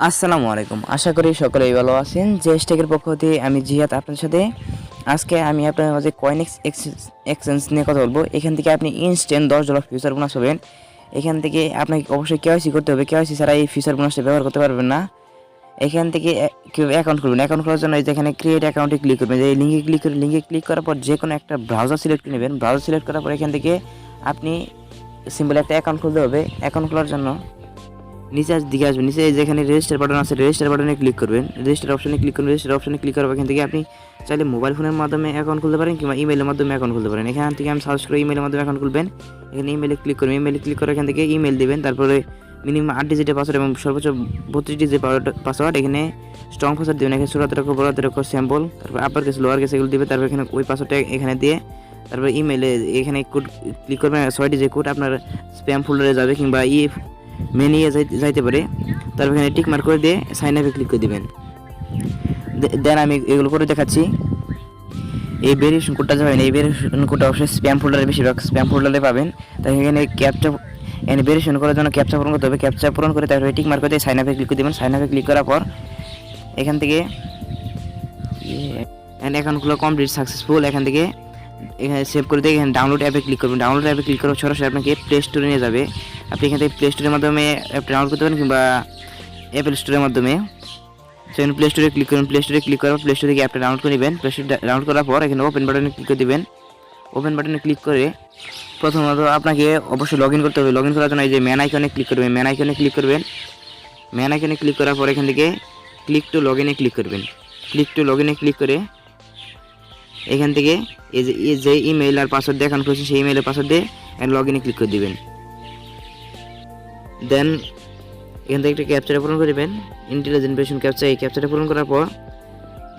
আসসালামু আলাইকুম। আশা করি সকলেই ভালো আছেন। যে স্টেকের পক্ষ থেকে আমি জিহাদ আপনার সাথে আজকে আমি আপনার মাঝে কয়েনএক্স এক্সচেঞ্জ নিয়ে কথা বলবো। এখান থেকে আপনি ইনস্ট্যান্ট $10 ফিউচার বোনাস পাবেন। এখান থেকে আপনাকে অবশ্যই কেওয়াইসি করতে হবে। কেওয়াইসি ছাড়া এই ফিউচার বোনাসটা ব্যবহার করতে পারবেন না। এখান থেকে অ্যাকাউন্ট খুলবেন। অ্যাকাউন্ট খোলার জন্য যেখানে ক্রিয়েট অ্যাকাউন্টে ক্লিক করবেন। এই লিঙ্কে ক্লিক করার পর যে কোনো একটা ব্রাউজার সিলেক্ট করে নেবেন। ব্রাউজার সিলেক্ট করার পর এখান থেকে আপনি সিম্পল একটা অ্যাকাউন্ট খুলতে হবে। অ্যাকাউন্ট খোলার জন্য নিচে দিকে আসবেন। নিচে যেখানে রেজিস্টার বাটন আছে রেজিস্টার বাটনে ক্লিক করবেন। রেজিস্টার অপশনে ক্লিক করবেন। রেজিস্টার অপশনে ক্লিক করার এখান থেকে আপনি চাইলে মোবাইল ফোনের মাধ্যমে অ্যাকাউন্ট খুলতে পারেন কিংবা ইমেলের মাধ্যমে অ্যাকাউন্ট খুলতে পারেন। এখান থেকে আমি সার্চ করে ইমেলের মাধ্যমে অ্যাকাউন্ট খুলবেন। এখানে ইমেলে ক্লিক করবেন। ইমেলে ক্লিক করে এখান থেকে ইমেল দেবেন। তারপরে মিনিমাম 8 ডিজিটের পাসওয়ার্ড এবং সর্বোচ্চ 32 ডিজিটের পাসওয়ার্ড। এখানে স্ট্রং পাসওয়ার্ড দেবেন। এখানে 16 অক্ষর 12 অক্ষর স্যাম্পল, তারপর আপার কেস লোয়ার কেস এগুলো দেবে। তারপর এখানে ওই পাসওয়ার্ডটা এখানে দিয়ে তারপর ইমেলে এখানে কোড ক্লিক করবেন। 6 ডিজিট কোড আপনার স্প্যাম ফোল্ডারে যাবে কিংবা মেনিয়ে যাইতে পারে। তারপর এখানে টিক মার্ক করে দিয়ে সাইন আপে ক্লিক করে দিবেন। দেন আমি এগুলো করে দেখাচ্ছি। এই ভেরিফিকেশন কোডটা যাবেন। এই ভেরিফিকেশন কোডটা অবশ্যই স্প্যাম ফোল্ডারে বেশিরভাগ স্প্যাম ফোল্ডারে পাবেন। তাই এখানে ভেরিফিকেশন করার জন্য ক্যাপচা পূরণ করতে হবে। ক্যাপচা পূরণ করে তারপরে টিক মার্ক করে দিয়ে সাইন আপে ক্লিক করে দেবেন। সাইন আপে ক্লিক করার পর এখান থেকে অ্যাকাউন্ট খোলা কমপ্লিট সাকসেসফুল। এখান থেকে এখানে সেভ করে দিয়ে এখানে ডাউনলোড অ্যাপে ক্লিক করবেন। ডাউনলোড অ্যাপে ক্লিক করে সরাসরি আপনাকে প্লে স্টোরে নিয়ে যাবে। আপনি এখান থেকে প্লে স্টোরের মাধ্যমে অ্যাপটা ডাউনলোড করতে পারেন কিংবা অ্যাপেল স্টোরের মাধ্যমে। সেখানে প্লে স্টোরে ক্লিক করবেন। প্লে স্টোরে ক্লিক করার প্লে স্টোর থেকে অ্যাপটা ডাউনলোড করে নেবেন। প্লে স্টোরে ডাউনলোড করার পর এখানে ওপেন বাটনে ক্লিক করে দেবেন। ওপেন বাটনে ক্লিক করে প্রথমত আপনাকে অবশ্যই লগ ইন করতে হবে। লগ ইন করার জন্য এই যে ম্যান আইকনে ক্লিক করবেন। ম্যান আইকনে ক্লিক করবেন। ম্যান আইকনে ক্লিক করার পর এখান থেকে ক্লিক টু লগ ইনে ক্লিক করবেন। ক্লিক টু লগ ইনে ক্লিক করে এখান থেকে এই যে ইমেল আর পাসওয়ার্ড দেখানো হয়েছে সেই ইমেলের পাসওয়ার্ড দিয়ে লগ ইনে ক্লিক করে দেবেন। দেন এখান থেকে একটা ক্যাপচাটা পূরণ করে দেবেন, ইন্টেলিজেন্ট ভেরিফিকেশন ক্যাপচা। এই ক্যাপচাটা পূরণ করার পর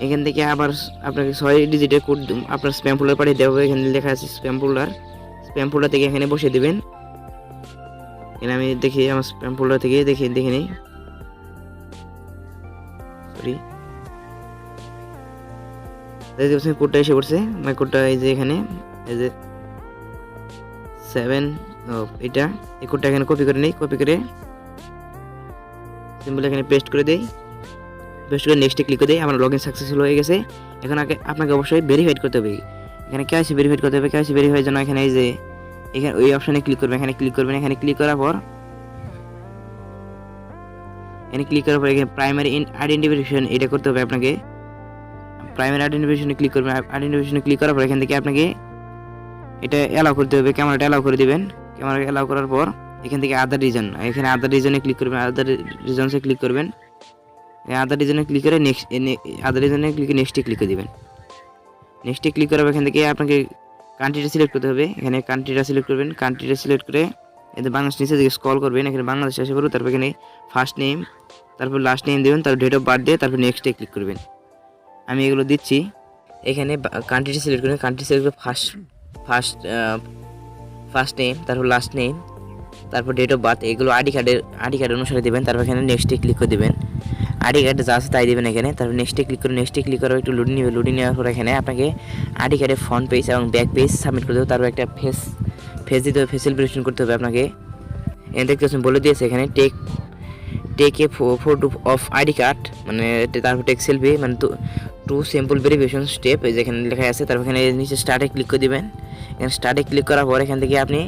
এখান থেকে আবার আপনাকে 6 ডিজিটের কোড আপনার স্প্যাম ফোল্ডার পাঠিয়ে দেওয়া হবে। এখানে লেখা আছে স্প্যাম ফোল্ডার থেকে এখানে বসিয়ে দেবেন। এখানে আমি দেখি আমার স্প্যাম ফোল্ডার থেকে দেখে নেই। সরি, কোডটা এসে পড়ছে। আমার কোডটা এই যে এখানে এই যে 7 এটা এই কোডটা এখানে কপি করে নেই। কপি করে সিম্পল এখানে পেস্ট করে দেই। পেস্ট করে নেক্সটে ক্লিক করে দেই। আমার লগ ইন সাকসেসফুল হয়ে গেছে। এখন আপনাকে অবশ্যই ভেরিফাইড করতে হবে। এখানে কেওয়াইসি ভেরিফাইড করতে হবে। কেওয়াইসি ভেরিফাইয়ের জন্য এখানে এই যে এখানে ওই অপশনে ক্লিক করবেন। এখানে ক্লিক করবেন। এখানে ক্লিক করার পর এখানে প্রাইমারি আইডেন্টিফিকেশন এটা করতে হবে আপনাকে। প্রাইমারি আইডেন্টিফিকেশনে ক্লিক করবেন। আইডেন্টিফিকেশনে ক্লিক করার পর এখান থেকে আপনাকে এটা অ্যালাউ করতে হবে। ক্যামেরাটা অ্যালাউ করে দিবেন। ক্যামেরা অ্যালাউ করার পর এখান থেকে আদার রিজন, এখানে আদার রিজনে ক্লিক করবেন। আদার রিজনসে ক্লিক করবেন। আদার রিজনে ক্লিক করে নেক্সটে ক্লিক করে দিবেন। নেক্সটে ক্লিক করার এখান থেকে আপনাকে কান্ট্রিটা সিলেক্ট করতে হবে। এখানে কান্ট্রিটা সিলেক্ট করবেন। কান্ট্রিটা সিলেক্ট করে এতে বাংলাদেশ নিচে দিকে স্ক্রল করবেন। এখানে বাংলাদেশ আসে করুন। তারপর এখানে ফার্স্ট নেম, তারপর লাস্ট নেম দেবেন, তারপর ডেট অফ বার্থ দিয়ে তারপর নেক্সটে ক্লিক করবেন। আমি এগুলো দিচ্ছি। এখানে কান্ট্রিটা সিলেক্ট করবেন। কান্ট্রি সিলেক্ট করে ফার্স্ট নেম, তারপর লাস্ট নেম, তারপর ডেট অফ বার্থ, এগুলো আইডি কার্ড অনুসারে দেবেন। তারপর এখানে নেক্সটে ক্লিক করে দেবেন। আইডি কার্ডে যা আছে তাই দেবেন এখানে। তারপর নেক্সটে ক্লিক করে একটু লোডিং নেবে। লোডিং নেওয়ার পর এখানে আপনাকে আইডি কার্ডের ফ্রন্ট পেজ এবং ব্যাক পেজ সাবমিট করতে হবে। তারপর একটা ফেস দিতে হবে। ফেসিয়াল ভেরিফিকেশন করতে হবে আপনাকে। এখানে দেখতে পাচ্ছেন বলে দিয়েছে এখানে take a photo of ID card, মানে তারপর টেক সেলফি, মানে টু সিম্পল ভেরিফিকেশন স্টেপ যেখানে লেখা আছে। তারপর এখানে নিচে স্টার্টে ক্লিক করে দেবেন। এখানে স্টার্টে ক্লিক করার পর এখান থেকে আপনি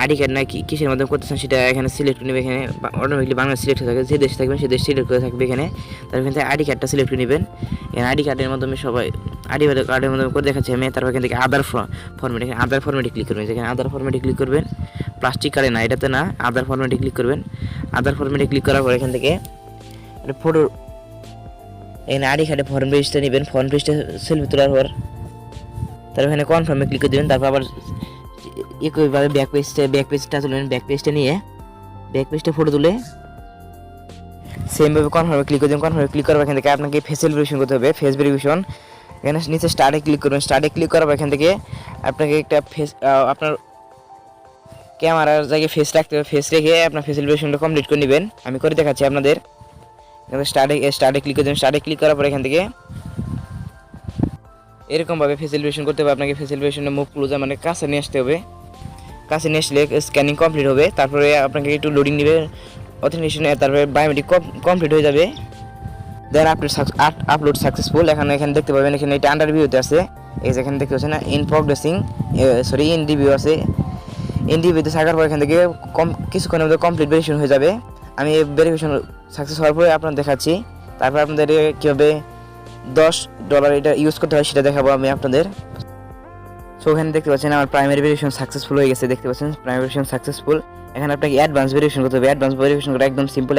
আইডি কার্ড না কিসের মাধ্যমে করতেছেন সেটা এখানে সিলেক্ট করে নেবেন। এখানে অটোমেটিকলি বাংলা সিলেক্ট হয়ে থাকে। যে দেশে থাকবেন সেই দেশ সিলেক্ট করে থাকবে এখানে। তারপর এখান থেকে আইডি কার্ডটা সিলেক্ট করে নেবেন। এখানে আইডি কার্ডের মাধ্যমে সবাই আইডি কার্ডের মাধ্যমে করে দেখাচ্ছি আমি। তারপর এখান থেকে আদার ফরম্যাট, এখানে আদার ফরম্যাটে ক্লিক করবেন। যেখানে আদার ফরম্যাটে ক্লিক করবেন, প্লাস্টিক কার্ডে না, এটাতে না, আদার ফরম্যাটে ক্লিক করবেন। আদার ফরম্যাটে ক্লিক করার পর এখান থেকে ফটো এখানে আইডি কার্ডে ফর্ম পেজটা নেবেন। ফর্ম পেজটা সেলফি তোলার পর তারপর এখানে কনফার্মে ক্লিক করে দেবেন। তারপর আবার একইভাবে ব্যাক পেজটা তুলবেন। ব্যাক পেজটা নিয়ে ব্যাক পেজটা ফটো তুলে সেমভাবে কনফার্মে ক্লিক করে দেবেন। কনফার্মে ক্লিক করার এখান থেকে আপনাকে ফেসিয়াল ভেরিফিকেশন করতে হবে। ফেস ভেরিফিকেশন এখানে নিচে স্টার্টে ক্লিক করবেন। স্টার্টে ক্লিক করার এখান থেকে আপনাকে একটা আপনার ক্যামেরার জায়গায় ফেস রাখতে হবে। ফেস রেখে আপনার ফেসিয়াল ভেরিফিকেশনটা কমপ্লিট করে নেবেন। আমি করে দেখাচ্ছি আপনাদের। স্টার্টে ক্লিক করে দেবেন। স্টার্টে ক্লিক করার পর এখান থেকে এরকমভাবে ফেসিয়াল ভেরিফিকেশন করতে হবে আপনাকে। ফেসিয়াল ভেরিফিকেশনে মুভ ক্লোজার মানে কাছে নিয়ে আসতে হবে। কাছে নিয়ে আসলে স্ক্যানিং কমপ্লিট হবে। তারপরে আপনাকে একটু লোডিং নেবে। অথেন্টিকেশন তারপরে বায়োমেট্রিক কমপ্লিট হয়ে যাবে। Then upload successful. এখানে দেখতে পাবেন, এখানে এটা আন্ডার ভিউতে আছে, এই যে এখানে দেখতে পাচ্ছেন না, in progressing, sorry in review আছে। ইন রিভিউতে থাকার পর এখান থেকে কিছুক্ষণের মধ্যে কমপ্লিট ভেরিফিকেশন হয়ে যাবে। আমি ভেরিফিকেশন সাকসেস হওয়ার পরে আপনাদের দেখাচ্ছি। তারপর আপনাদের কীভাবে $10 এটা ইউজ করতে হয় সেটা দেখাবো আমি আপনাদের। সো এখানে দেখতে পাচ্ছেন আমার প্রাইমারি ভেরিফিকেশন সাকসেসফুল হয়ে গেছে, দেখতে পাচ্ছেন প্রাইমারি ভেরিফিকেশন সাকসেসফুল। এখানে আপনাকে অ্যাডভান্স ভেরিফিকেশন করতে হবে। অ্যাডভান্স ভেরিফিকেশন করা একদম সিম্পল।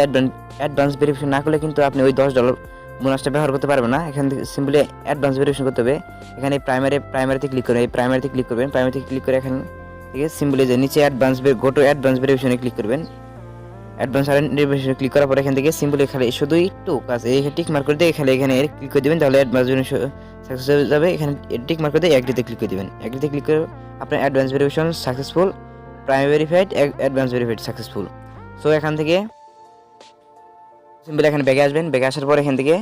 অ্যাডভান্স ভেরিফিকেশন না করলে কিন্তু আপনি ওই $10 বোনাসটা ব্যবহার করতে পারবেন না। এখান থেকে সিম্পলি অ্যাডভান্স ভেরিফিকেশন করতে হবে। এখানে প্রাইমারিতে ক্লিক করবেন, এই প্রাইমারিতে ক্লিক করবেন। প্রাইমারিতে ক্লিক করে এখান থেকে সিম্পলি যে নিচে অ্যাডভান্স ভেরিফিকেশনে ক্লিক করবেন। অ্যাডভান্স ভেরিফিকেশনে ক্লিক করার পরে এখান থেকে সিম্পলি খালি শুধু একটু কাজ এই টিক মার্ক করে দিয়ে এখানে ক্লিক করে দেবেন, তাহলে অ্যাডভান্স ভেরিফিকেশন সাকসেস হয়ে যাবে। এখানে টিক মার্ক করে দিয়ে এগ্রিতে ক্লিক করে দেবেন। এগ্রিতে ক্লিক করে আপনার advance verification successful, primary verified, advance verified successful. So এখান থেকে সিম্পলি এখানে ব্যাগে আসবেন। ব্যাগে আসার পর এখান থেকে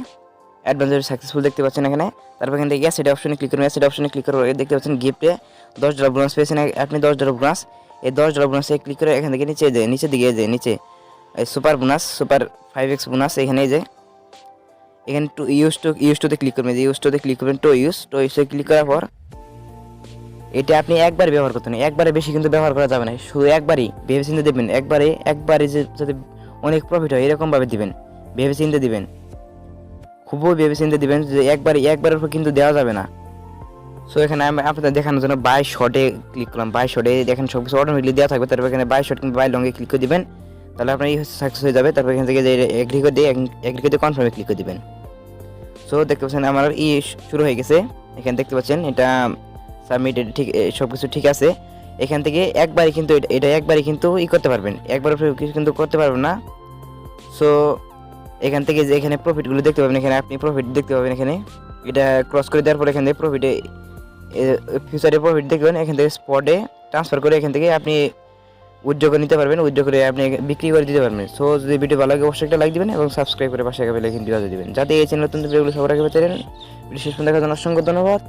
অ্যাডভান্স ভেরিফাইড সাকসেসফুল দেখতে পাচ্ছেন এখানে। তারপর এখান থেকে অ্যাসেট অপশনে ক্লিক করবেন। অ্যাসেট অপশনে ক্লিক করে দেখতে পাচ্ছেন গিফটে $10 বোনাস পেয়েছেন আপনি, $10 বোনাস। এই $10 বোনাসে ক্লিক করে এখান থেকে নিচের দিকে নিচে super bonus, super 5x bonus, এখানে এখানে ইউজ টুতে ক্লিক করবেন। ইউজ টুতে ক্লিক করবেন, ইউজে ক্লিক করার পর এটা আপনি একবার ব্যবহার করতে নেই, একবারে বেশি কিন্তু ব্যবহার করা যাবে না, শুধু একবারই ভেবে চিন্তে দেবেন। একবারে যাতে অনেক প্রফিট হয় এরকমভাবে দিবেন, ভেবে চিন্তে দিবেন, খুবই ভেবে চিন্তে দিবেন, যে একবারের উপর কিন্তু দেওয়া যাবে না। সো এখানে আমি আপনাদের দেখানোর জন্য বাই শর্টে ক্লিক করলাম। বাই শর্টে দেখেন সব কিছু অটোমেটিকলি দেওয়া থাকবে। তারপর এখানে বাই শর্ট কিংবা বাই লংয়ে ক্লিক করে দিবেন, তাহলে আপনার সাকসেস হয়ে যাবে। তারপর এখান থেকে যে এগ্রি করে দিয়ে কনফার্মে ক্লিক করে দিবেন। সো দেখতে পাচ্ছেন আমার শুরু হয়ে গেছে। এখানে দেখতে পাচ্ছেন এটা সাবমিটেড, ঠিক সব কিছু ঠিক আছে। এখান থেকে একবারই কিন্তু করতে পারবেন, একবার কিছু কিন্তু করতে পারবেন না। সো এখান থেকে যে এখানে প্রফিটগুলো দেখতে পাবেন, এখানে আপনি প্রফিট দেখতে পাবেন। এখানে এটা ক্রস করে দেওয়ার পর এখান থেকে প্রফিটে ফিউচারে প্রফিট দেখবেন। এখান থেকে স্পটে ট্রান্সফার করে এখান থেকে আপনি উইথড্র করে নিতে পারবেন, উইথড্র করে আপনি বিক্রি করে দিতে পারবেন। সো যদি ভিডিও ভালো লাগে অবশ্যই একটা লাইক দিবেন এবং সাবস্ক্রাইব করে পাশে বেল আইকনটি বাজিয়ে দিবেন, যাতে এই চ্যানেল নতুন ভিডিওগুলো সবার আগে পেতে পারেন। ভিডিও শেষ পর্যন্ত দেখার জন্য অসংখ্য ধন্যবাদ।